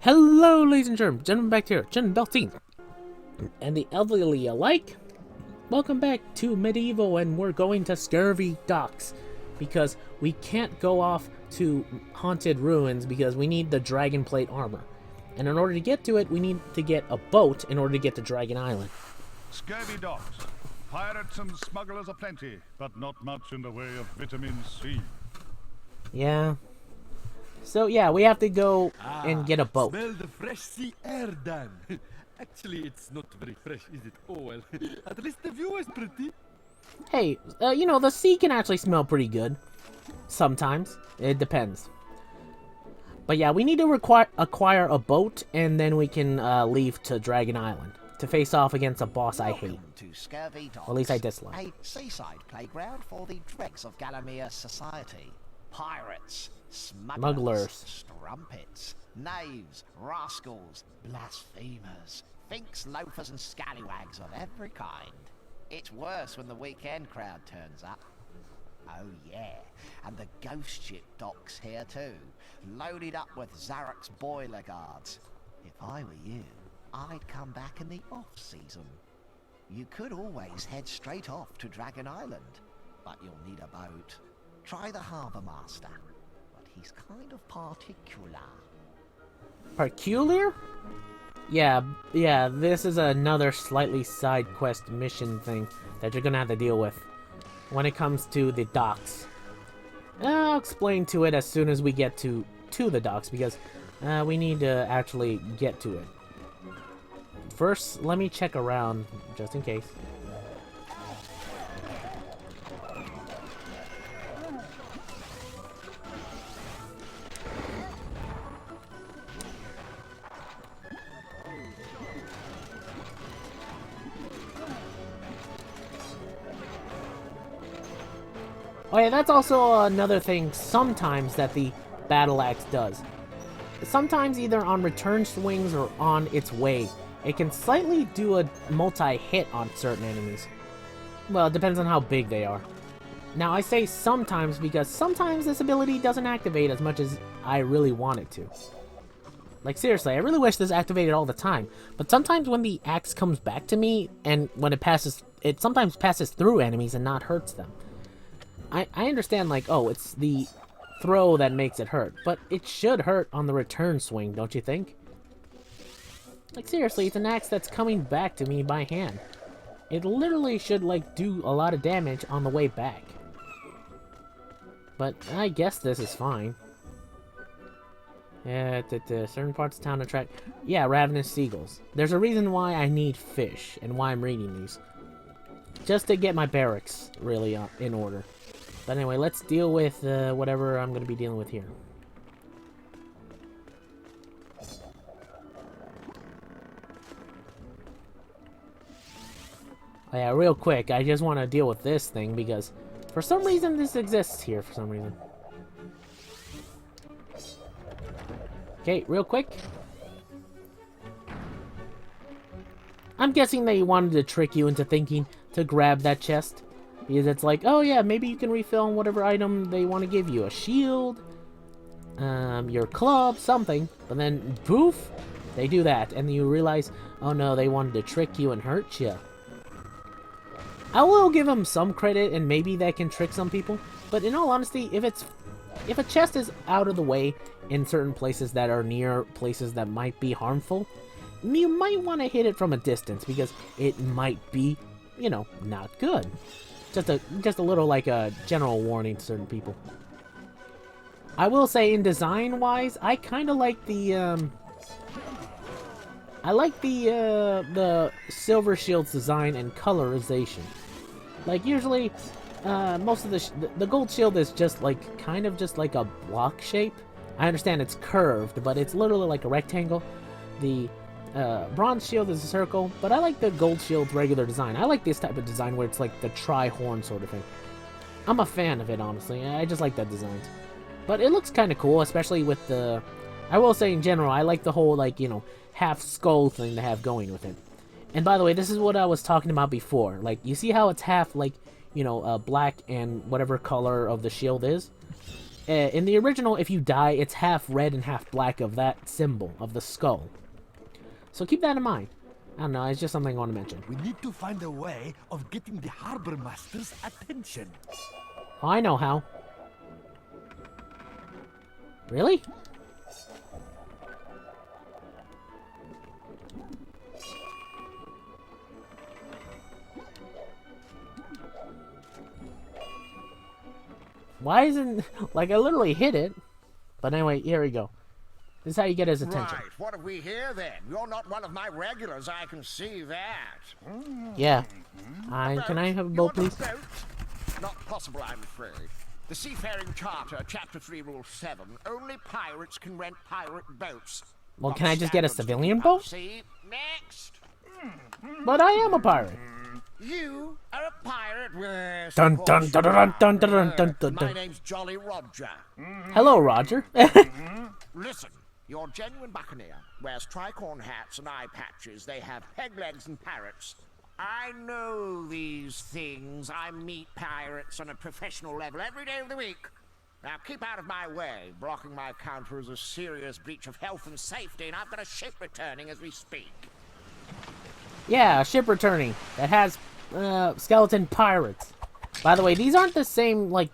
Hello, ladies and gentlemen, back here, Jen Beltine, and the elderly alike. Welcome back to MediEvil, and we're going to Scurvy Docks, because we can't go off to Haunted Ruins because we need the Dragon Plate armor. And in order to get to it, we need to get a boat in order to get to Dragon Island. Scurvy docks. Pirates and smugglers aplenty, but not much in the way of vitamin C. Yeah. So yeah, we have to go and get a boat. Smell the fresh sea air, Dan. Actually, it's not very fresh, is it? Oh well. At least the view is pretty. Hey, you know, the sea can actually smell pretty good. Sometimes. It depends. But yeah, we need to acquire a boat, and then we can leave to Dragon Island to face off against a boss I hate. To Scurvy Docks, Or at least I dislike. a seaside playground for the dregs of Galamere's society. Pirates, smugglers, strumpets, knaves, rascals, blasphemers, finks, loafers and scallywags of every kind. It's worse when the weekend crowd turns up. Oh yeah, and the ghost ship docks here too, loaded up with Zarek's boiler guards. If I were you, I'd come back in the off-season. You could always head straight off to Dragon Island, but you'll need a boat. Try the harbour master, but he's kind of particular. Peculiar? Yeah, this is another slightly side quest mission thing that you're gonna have to deal with when it comes to the docks. I'll explain to it as soon as we get to the docks, because we need to actually get to it. First, let me check around, just in case. Oh yeah, that's also another thing sometimes that the Battle Axe does. Sometimes either on return swings or on its way, it can slightly do a multi-hit on certain enemies. Well, it depends on how big they are. Now, I say sometimes because sometimes this ability doesn't activate as much as I really want it to. Like, seriously, I really wish this activated all the time. But sometimes when the axe comes back to me, and when it sometimes passes through enemies and not hurts them. I understand, like, oh, it's the throw that makes it hurt, but it should hurt on the return swing, don't you think? Like, seriously, it's an axe that's coming back to me by hand. It literally should, like, do a lot of damage on the way back. But I guess this is fine. Yeah, certain parts of town attract... Yeah, ravenous seagulls. There's a reason why I need fish, and why I'm reading these. Just to get my barracks, really, in order. But anyway, let's deal with whatever I'm going to be dealing with here. Oh yeah, real quick, I just want to deal with this thing because for some reason this exists here for some reason. Okay, real quick. I'm guessing they wanted to trick you into thinking to grab that chest. Because it's like, oh yeah, maybe you can refill on whatever item they want to give you. A shield, your club, something. But then, poof, they do that. And you realize, oh no, they wanted to trick you and hurt you. I will give them some credit, and maybe that can trick some people. But in all honesty, if a chest is out of the way in certain places that are near places that might be harmful, you might want to hit it from a distance because it might be, you know, not good. Just a little, like, a general warning to certain people. I will say, in design-wise, I kind of like the, I like the Silver Shield's design and colorization. Like, usually, most of the Gold Shield is just, like, kind of just like a block shape. I understand it's curved, but it's literally like a rectangle. The Bronze Shield is a circle, but I like the Gold Shield's regular design. I like this type of design where it's like the tri-horn sort of thing. I'm a fan of it, honestly. I just like that design. But it looks kind of cool, especially with the... I will say, in general, I like the whole, like, you know, half skull thing they have going with it. And by the way, this is what I was talking about before. Like, you see how it's half, like, you know, black and whatever color of the shield is? in the original, if you die, it's half red and half black of that symbol, of the skull. So keep that in mind. I don't know, it's just something I want to mention. We need to find a way of getting the harbor master's attention. Oh, I know how. Really? Why isn't... Like, I literally hit it. But anyway, here we go. This is how you get his attention. Right, what have we here then? You're not one of my regulars, I can see that. Yeah. Can I have a boat, You want please? a boat? Not possible, I'm afraid. The Seafaring Charter, Chapter 3, Rule 7, only pirates can rent pirate boats. Well, Not can I just get a standards civilian keep boat? up. See? Next. But I am a pirate. You are a pirate? Yes, Dun, of dun, course dun, you dun, are. dun, dun, dun, dun, dun, My dun. name's Jolly Roger. Hello, Roger. Listen, you're a genuine buccaneer, wears tricorn hats and eye patches. They have peg legs and parrots. I know these things. I meet pirates on a professional level every day of the week. Now keep out of my way. Blocking my counter is a serious breach of health and safety, and I've got a ship returning as we speak. Yeah, a ship returning that has skeleton pirates. By the way, these aren't the same like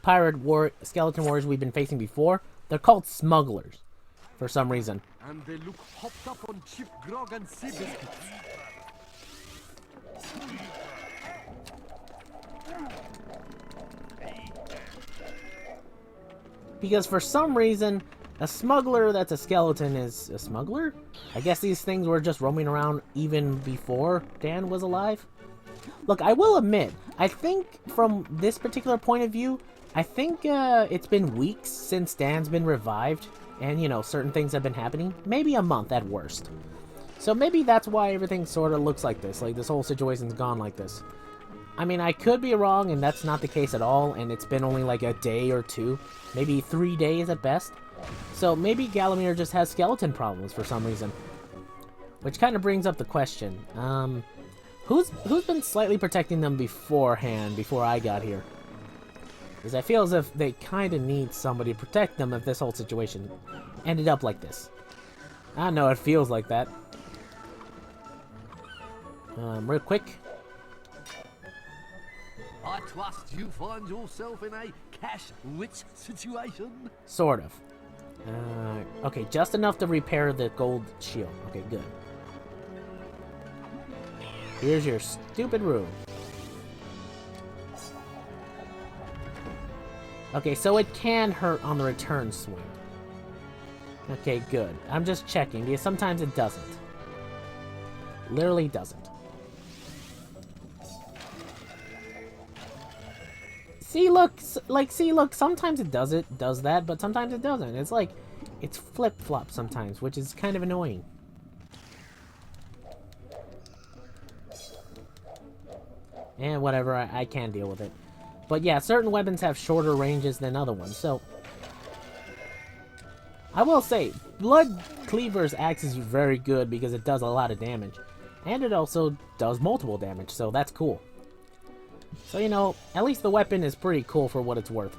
skeleton warriors we've been facing before. They're called smugglers, for some reason. And they look hopped up on cheap grog and sea biscuits. Because for some reason, a smuggler that's a skeleton is a smuggler? I guess these things were just roaming around even before Dan was alive? Look, I will admit, I think from this particular point of view, I think it's been weeks since Dan's been revived, and, you know, certain things have been happening. Maybe a month at worst. So maybe that's why everything sort of looks like this, like this whole situation's gone like this. I mean, I could be wrong, and that's not the case at all, and it's been only like a day or two, maybe 3 days at best. So maybe Galamir just has skeleton problems for some reason. Which kind of brings up the question, who's been slightly protecting them beforehand, before I got here? Because I feel as if they kind of need somebody to protect them if this whole situation ended up like this. I don't know, it feels like that. Real quick. I trust you find yourself in a cash-rich situation. Sort of. Okay, just enough to repair the gold shield. Okay, good. Here's your stupid room. Okay, so it can hurt on the return swing. Okay, good. I'm just checking, because sometimes it doesn't. Literally doesn't. See, look, sometimes it does that, but sometimes it doesn't. It's like, it's flip-flop sometimes, which is kind of annoying. And whatever, I can deal with it. But yeah, certain weapons have shorter ranges than other ones, so... I will say, Blood Cleaver's axe is very good because it does a lot of damage. And it also does multiple damage, so that's cool. So, you know, at least the weapon is pretty cool for what it's worth.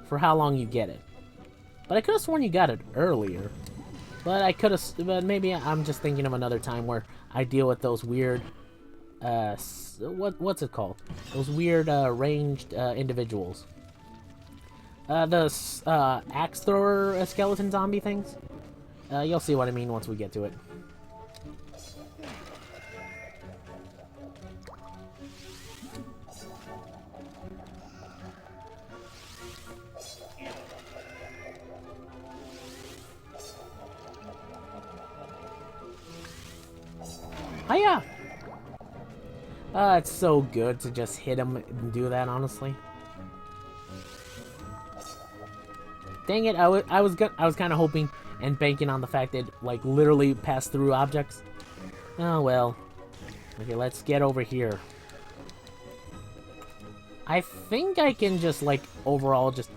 For how long you get it. But I could have sworn you got it earlier. But maybe I'm just thinking of another time where I deal with those weird, what's it called? Those weird, ranged, individuals. The axe thrower skeleton zombie things. You'll see what I mean once we get to it. Hiya! It's so good to just hit him and do that, honestly. Dang it, I was kind of hoping and banking on the fact that like literally pass through objects. Oh well. Okay, let's get over here. I think I can just like overall just...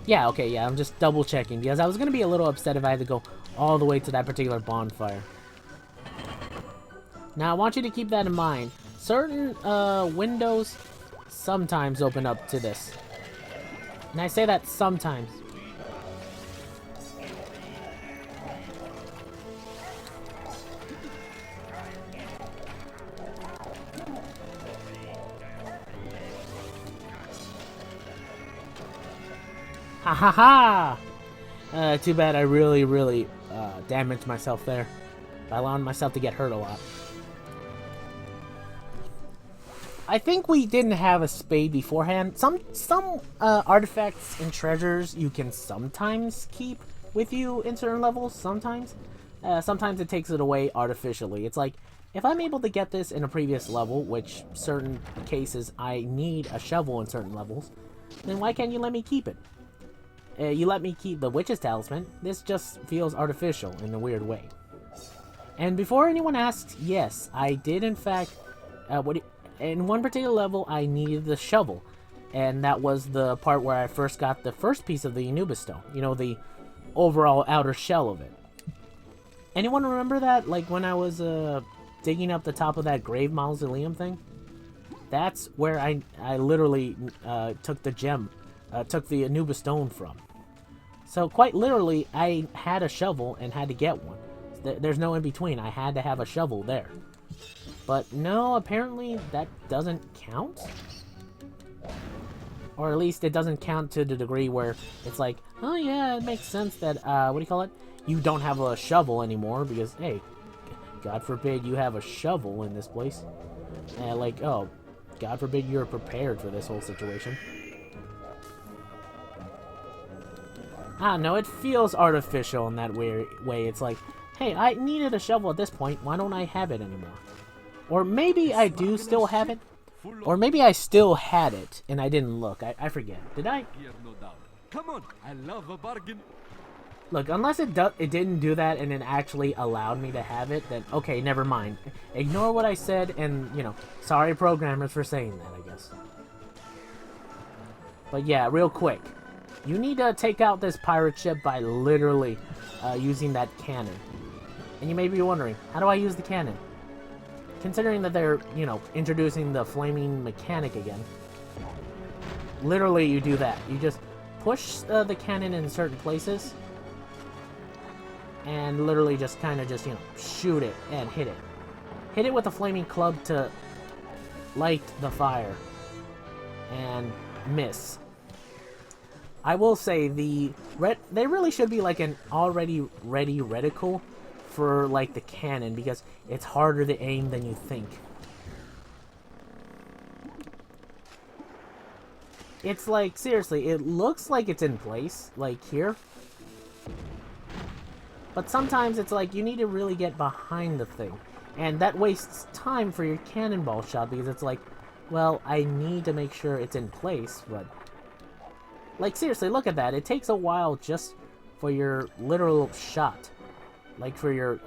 Yeah, okay, yeah, I'm just double checking because I was gonna be a little upset if I had to go all the way to that particular bonfire. Now, I want you to keep that in mind. Certain windows sometimes open up to this. And I say that sometimes. Ha ha ha! Too bad I really damaged myself there by allowing myself to get hurt a lot. I think we didn't have a spade beforehand. Some artifacts and treasures you can sometimes keep with you in certain levels. Sometimes it takes it away artificially. It's like, if I'm able to get this in a previous level, which certain cases I need a shovel in certain levels, then why can't you let me keep it? You let me keep the Witch's Talisman. This just feels artificial in a weird way. And before anyone asks, yes, I did in fact, in one particular level I needed the shovel. And that was the part where I first got the first piece of the Anubis Stone. You know, the overall outer shell of it. Anyone remember that? Like when I was digging up the top of that grave mausoleum thing? That's where I literally took the gem, took the Anubis Stone from. So quite literally, I had a shovel and had to get one. There's no in between. I had to have a shovel there. But no, apparently that doesn't count. Or at least it doesn't count to the degree where it's like, oh yeah, it makes sense that, what do you call it? You don't have a shovel anymore because, hey, God forbid you have a shovel in this place. And like, oh, God forbid you're prepared for this whole situation. I don't know, it feels artificial in that weird way. It's like, hey, I needed a shovel at this point, why don't I have it anymore? Or maybe I do still have it. Or maybe I still had it and I didn't look. I forget. Did I? Here, no doubt. Come on, I love a bargain. Look, unless it didn't do that and it actually allowed me to have it, then okay, never mind. Ignore what I said and, you know, sorry programmers for saying that, I guess. But yeah, real quick. You need to take out this pirate ship by literally using that cannon. And you may be wondering, how do I use the cannon? Considering that they're, you know, introducing the flaming mechanic again. Literally, you do that. You just push the cannon in certain places. And literally just kind of just, you know, shoot it and hit it. Hit it with a flaming club to light the fire. And miss. I will say, they really should be like an already ready reticle for like the cannon, because it's harder to aim than you think. It's like, seriously, it looks like it's in place, like here. But sometimes it's like you need to really get behind the thing. And that wastes time for your cannonball shot, because it's like, well, I need to make sure it's in place, but... Like, seriously, look at that. It takes a while just for your literal shot. Like, for your,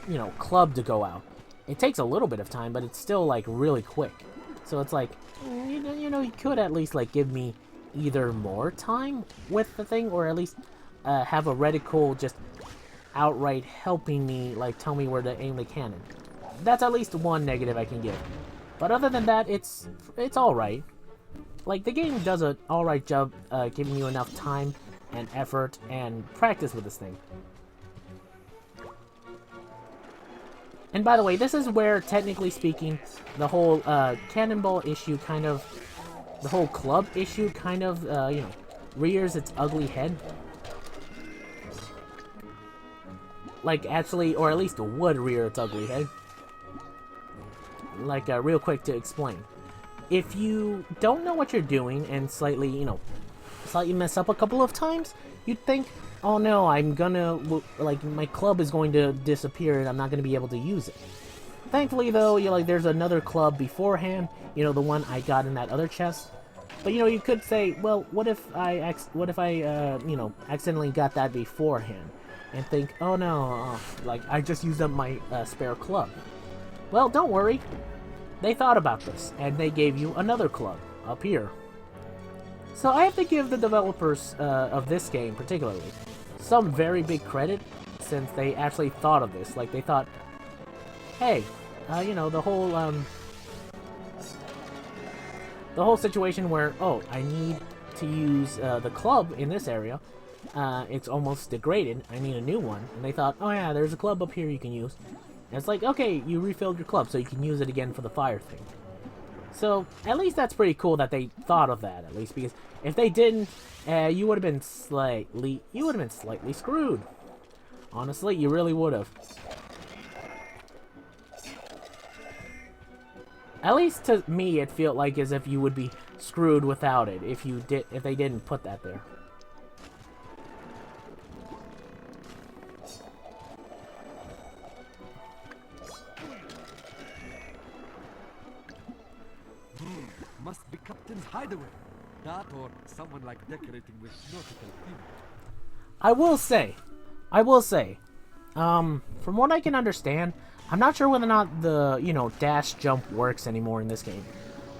you know, club to go out. It takes a little bit of time, but it's still, like, really quick. So it's like, you know, you could at least, like, give me either more time with the thing, or at least have a reticle just outright helping me, like, tell me where to aim the cannon. That's at least one negative I can give. But other than that, it's alright. Like, the game does an alright job giving you enough time and effort and practice with this thing. And by the way, this is where, technically speaking, the whole cannonball issue kind of... The whole club issue kind of, you know, rears its ugly head. Like, actually, or at least would rear its ugly head. Like, real quick to explain. If you don't know what you're doing and slightly, you know, slightly mess up a couple of times, you'd think, oh no, I'm gonna, like, my club is going to disappear and I'm not gonna be able to use it. Thankfully, though, you know, like, there's another club beforehand, you know, the one I got in that other chest. But, you know, you could say, well, what if I, you know, accidentally got that beforehand? And think, oh no, like, I just used up my spare club. Well, don't worry. They thought about this, and they gave you another club, up here. So I have to give the developers of this game, particularly, some very big credit, since they actually thought of this. Like, they thought, hey, you know, the whole situation where, oh, I need to use the club in this area, it's almost degraded, I need a new one. And they thought, oh yeah, there's a club up here you can use. And it's like, okay, you refilled your club, so you can use it again for the fire thing. So, at least that's pretty cool that they thought of that, at least, because if they didn't, you would have been slightly screwed. Honestly, you really would have. At least to me, it felt like as if you would be screwed without it if they didn't put that there. Must be Captain's hideaway. That or someone like decorating with nautical theme. I will say, from what I can understand, I'm not sure whether or not the, dash jump works anymore in this game.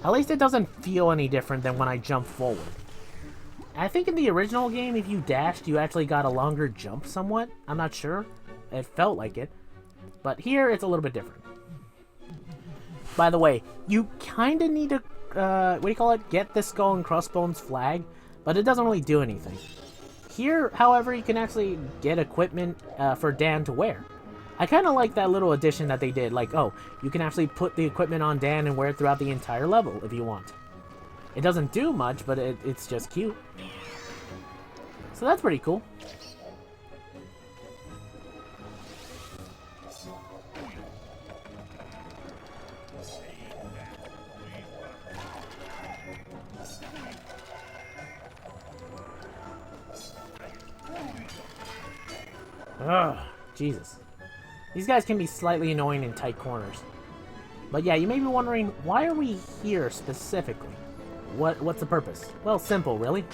At least it doesn't feel any different than when I jump forward. I think in the original game, if you dashed, you actually got a longer jump somewhat. I'm not sure. It felt like it. But here, it's a little bit different. By the way, you kind of need to, get the skull and crossbones flag, but it doesn't really do anything. Here, however, you can actually get equipment for Dan to wear. I kind of like that little addition that they did, like, oh, you can actually put the equipment on Dan and wear it throughout the entire level if you want. It doesn't do much, but it's just cute. So that's pretty cool. Ugh, Jesus. These guys can be slightly annoying in tight corners. But yeah, you may be wondering, why are we here specifically? What's the purpose? Well, simple, really.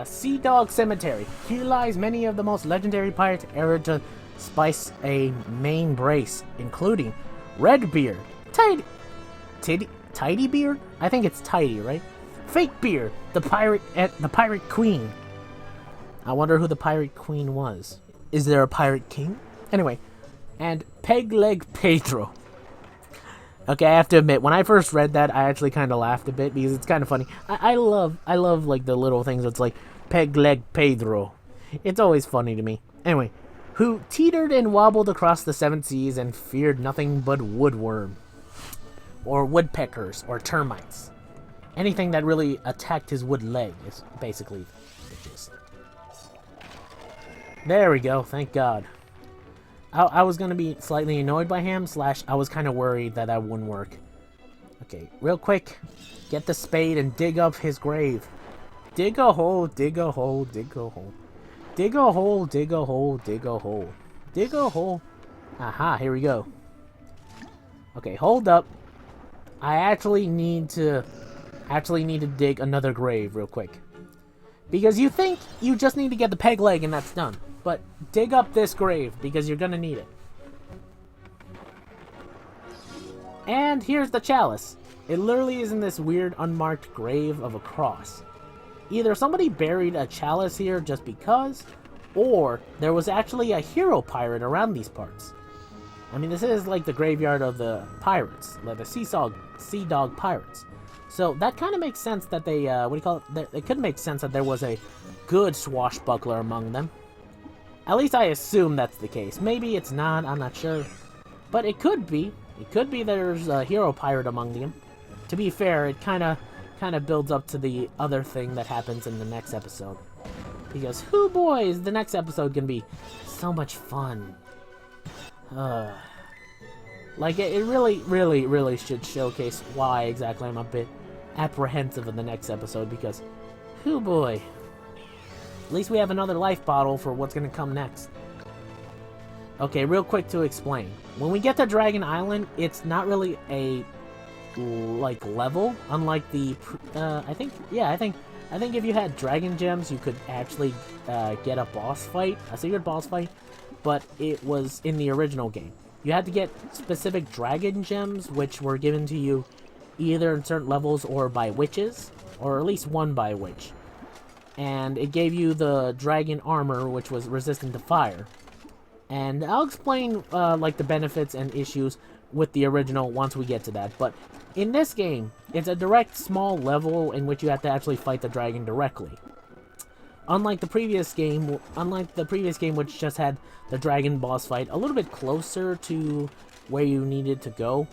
Sea Dog Cemetery. Here lies many of the most legendary pirates ever to spice a main brace, including Redbeard, Tidy Beard? I think it's Tidy, right? Fake Beard, the pirate queen. I wonder who the pirate queen was. Is there a pirate king? Anyway, and Peg Leg Pedro. Okay, I have to admit, when I first read that, I actually kind of laughed a bit because it's kind of funny. I love like the little things that's like Peg Leg Pedro. It's always funny to me. Anyway, who teetered and wobbled across the seven seas and feared nothing but woodworm, or woodpeckers, or termites. Anything that really attacked his wood leg is basically the gist. There we go, thank God. I was going to be slightly annoyed by him, / I was kind of worried that wouldn't work. Okay, real quick, get the spade and dig up his grave. Dig a hole, dig a hole, dig a hole. Dig a hole, dig a hole, dig a hole. Dig a hole. Aha, here we go. Okay, hold up. I actually need to dig another grave real quick. Because you think you just need to get the peg leg and that's done. But dig up this grave, because you're gonna need it. And here's the chalice. It literally is in this weird unmarked grave of a cross. Either somebody buried a chalice here just because, or there was actually a hero pirate around these parts. I mean, this is like the graveyard of the pirates, like the sea dog pirates. So that kind of makes sense that they, it could make sense that there was a good swashbuckler among them. At least I assume that's the case. Maybe it's not, I'm not sure. But it could be. It could be there's a hero pirate among them. To be fair, it kind of builds up to the other thing that happens in the next episode. Because, whoo boy, is the next episode gonna be so much fun. Like, it really should showcase why exactly I'm a bit apprehensive of the next episode, because, whoo boy. At least we have another life bottle for what's going to come next. Okay, real quick to explain. When we get to Dragon Island, it's not really a, like, level. Unlike the, I think if you had Dragon Gems, you could actually get a boss fight, a secret boss fight. But it was in the original game. You had to get specific Dragon Gems, which were given to you either in certain levels or by witches, or at least one by a witch. And it gave you the dragon armor, which was resistant to fire. And I'll explain like the benefits and issues with the original once we get to that. But in this game, it's a direct small level in which you have to actually fight the dragon directly. Unlike the previous game, which just had the dragon boss fight a little bit closer to where you needed to go.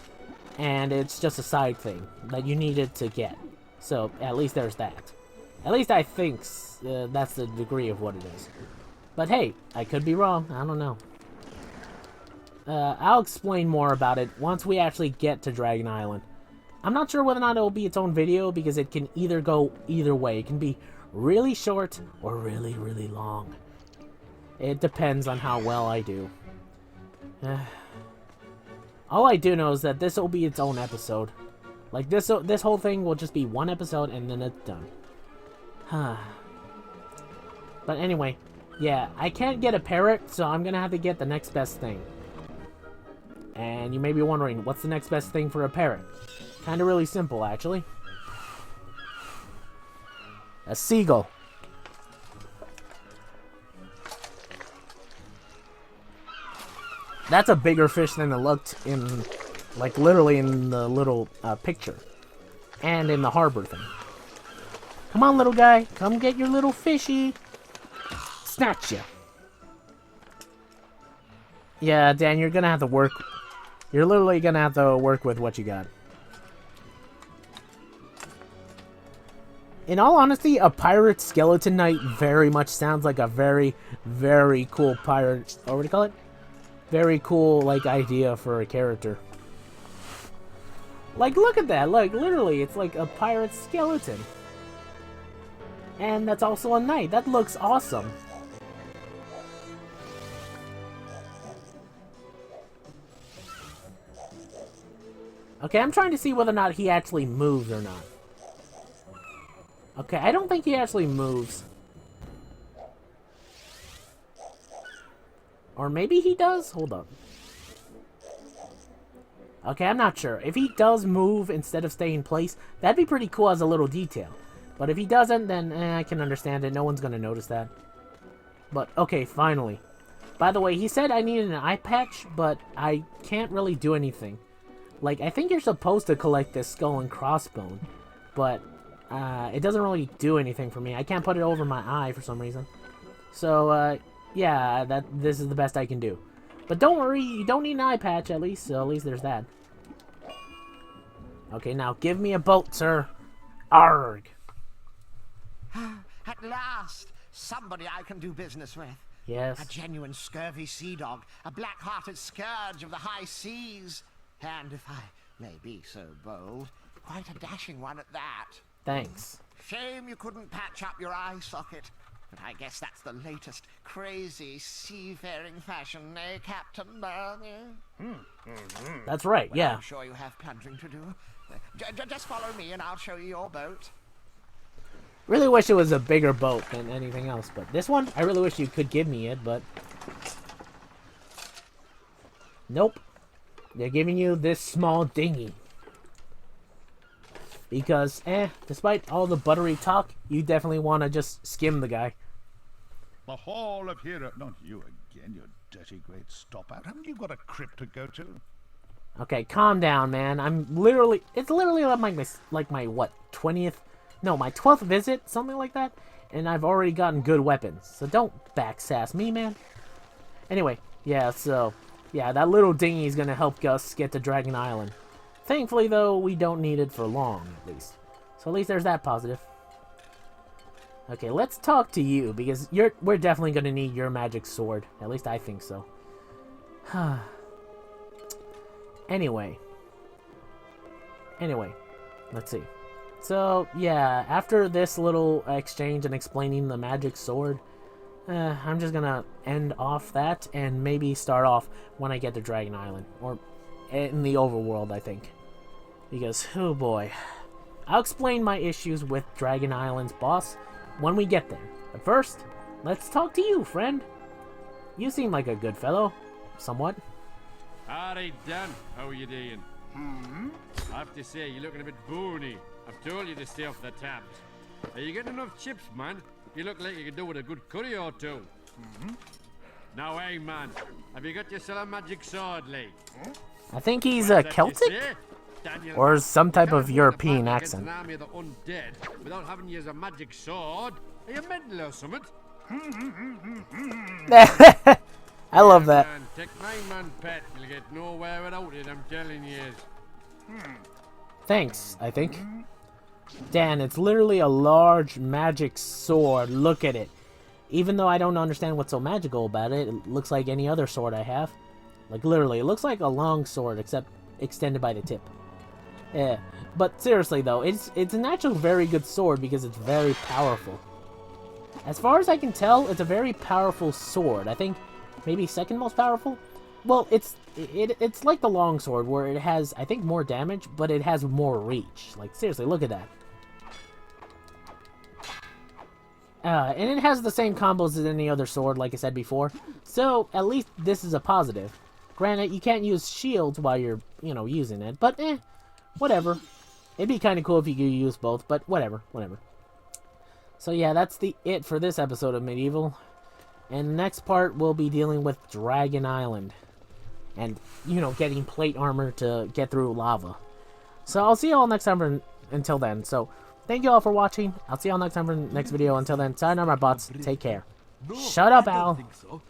and it's just a side thing that you needed to get. So at least there's that. At least I think that's the degree of what it is. But hey, I could be wrong. I don't know. I'll explain more about it once we actually get to Dragon Island. I'm not sure whether or not it will be its own video because it can either go either way. It can be really short or really, really long. It depends on how well I do. All I do know is that this will be its own episode. Like, this whole thing will just be one episode and then it's done. But anyway, yeah, I can't get a parrot, so I'm gonna have to get the next best thing. And you may be wondering, what's the next best thing for a parrot? Kinda really simple, actually. A seagull. That's a bigger fish than it looked in, like, literally in the little picture. And in the harbor thing. Come on, little guy. Come get your little fishy. Snatch ya. Yeah, Dan, you're gonna have to work. You're literally gonna have to work with what you got. In all honesty, a pirate skeleton knight very much sounds like a very, very cool pirate. What do you call it? Very cool, like, idea for a character. Like, look at that. Like, literally, it's like a pirate skeleton. And that's also a knight. That looks awesome. Okay, I'm trying to see whether or not he actually moves or not. Okay, I don't think he actually moves. Or maybe he does? Hold up. Okay, I'm not sure. If he does move instead of stay in place, that'd be pretty cool as a little detail. But if he doesn't, then I can understand it. No one's gonna notice that. But, okay, finally. By the way, he said I needed an eye patch, but I can't really do anything. Like, I think you're supposed to collect this skull and crossbone, but it doesn't really do anything for me. I can't put it over my eye for some reason. So, yeah, this is the best I can do. But don't worry, you don't need an eye patch at least, so at least there's that. Okay, now give me a boat, sir. Arg! At last, somebody I can do business with. Yes. A genuine scurvy sea dog, a black-hearted scourge of the high seas. And if I may be so bold, quite a dashing one at that. Thanks. Shame you couldn't patch up your eye socket. But I guess that's the latest crazy seafaring fashion, eh, Captain Barney? That's right, Well, yeah. I'm sure you have plundering to do. Just follow me and I'll show you your boat. Really wish it was a bigger boat than anything else, but this one, I really wish you could give me it, but... Nope. They're giving you this small dinghy. Because, despite all the buttery talk, you definitely want to just skim the guy. The Hall of Hero. Not you again, you dirty great stop-out. Haven't you got a crypt to go to? Okay, calm down, man. It's literally like my what, 20th? No, my 12th visit, something like that. And I've already gotten good weapons. So don't backsass me, man. Anyway, yeah, so... Yeah, that little dinghy is going to help us get to Dragon Island. Thankfully, though, we don't need it for long, at least. So at least there's that positive. Okay, let's talk to you, because we're definitely going to need your magic sword. At least I think so. Anyway, let's see. So, yeah, after this little exchange and explaining the magic sword, I'm just gonna end off that and maybe start off when I get to Dragon Island. Or in the overworld, I think. Because, oh boy. I'll explain my issues with Dragon Island's boss when we get there. But first, let's talk to you, friend. You seem like a good fellow. Somewhat. Alright, Dan. How are you doing? I have to say, you're looking a bit bony. I've told you to stay off the tabs. Are you getting enough chips, man? You look like you could do with a good curry or two. Now, hey, man. Have you got yourself a magic sword, Lee? I think he's What's that you Celtic? say? Daniel, Or some type you of can't European fight against accent. an army of the undead without having used a magic sword. Are you mental or something? I love that. Man, take mine, man, pet. You'll get nowhere without it, I'm telling you. Thanks, I think. Dan, it's literally a large magic sword. Look at it. Even though I don't understand what's so magical about it, it looks like any other sword I have. Like, literally, it looks like a long sword, except extended by the tip. Yeah, but seriously, though, it's an actual very good sword because it's very powerful. As far as I can tell, it's a very powerful sword. I think maybe second most powerful? Well, it's like the long sword, where it has, I think, more damage, but it has more reach. Like, seriously, look at that. And it has the same combos as any other sword, like I said before. So, at least this is a positive. Granted, you can't use shields while you're, using it. But, whatever. It'd be kind of cool if you could use both, but whatever. So, yeah, that's it for this episode of MediEvil. And the next part, we'll be dealing with Dragon Island. And, getting plate armor to get through lava. So, I'll see you all next time until then. So, thank you all for watching. I'll see you all next time for the next video. Until then, sayonara, my bots. Take care. Shut up, Al. I don't think so.